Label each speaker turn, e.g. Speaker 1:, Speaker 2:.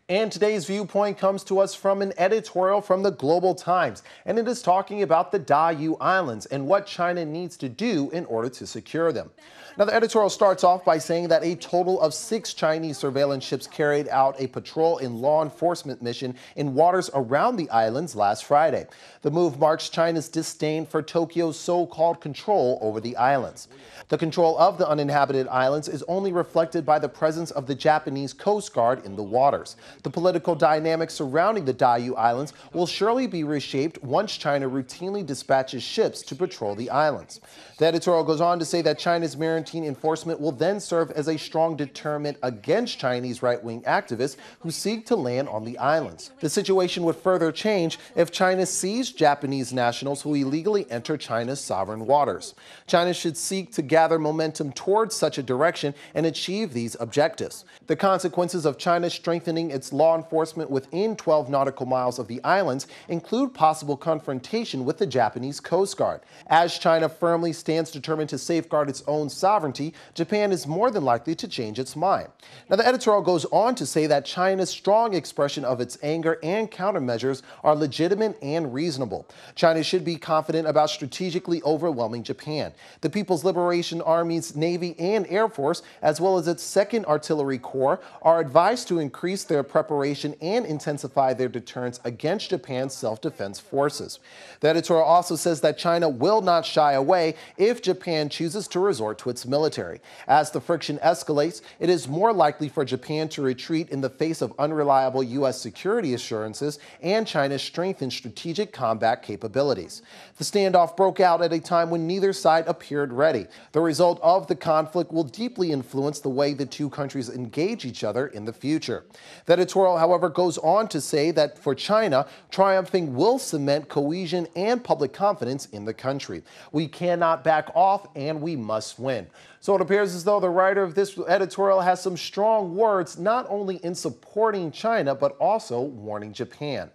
Speaker 1: And today's viewpoint comes to us from an editorial from the Global Times, and it is talking about the Diaoyu Islands and what China needs to do in order to secure them. Now, the editorial starts off by saying that a total of 6 Chinese surveillance ships carried out a patrol and law enforcement mission in waters around the islands last Friday. The move marks China's disdain for Tokyo's so-called control over the islands. The control of the uninhabited islands is only reflected by the presence of the Japanese Coast Guard in the waters. The political dynamics surrounding the Diaoyu Islands will surely be reshaped once China routinely dispatches ships to patrol the islands. The editorial goes on to say that China's maritime enforcement will then serve as a strong deterrent against Chinese right-wing activists who seek to land on the islands. The situation would further change if China seized Japanese nationals who illegally enter China's sovereign waters. China should seek to gather momentum towards such a direction and achieve these objectives. The consequences of China strengthening its law enforcement within 12 nautical miles of the islands include possible confrontation with the Japanese Coast Guard. As China firmly stands determined to safeguard its own sovereignty, Japan is more than likely to change its mind. Now, the editorial goes on to say that China's strong expression of its anger and countermeasures are legitimate and reasonable. China should be confident about strategically overwhelming Japan. The People's Liberation Army's Navy and Air Force, as well as its 2nd Artillery Corps, are advised to increase their preparation and intensify their deterrence against Japan's self-defense forces. The editorial also says that China will not shy away if Japan chooses to resort to its military. As the friction escalates, it is more likely for Japan to retreat in the face of unreliable U.S. security assurances and China's strengthened strategic combat capabilities. The standoff broke out at a time when neither side appeared ready. The result of the conflict will deeply influence the way the two countries engage each other in the future. The editorial, however, goes on to say that for China, triumphing will cement cohesion and public confidence in the country. We cannot back off, and we must win. So it appears as though the writer of this editorial has some strong words, not only in supporting China, but also warning Japan.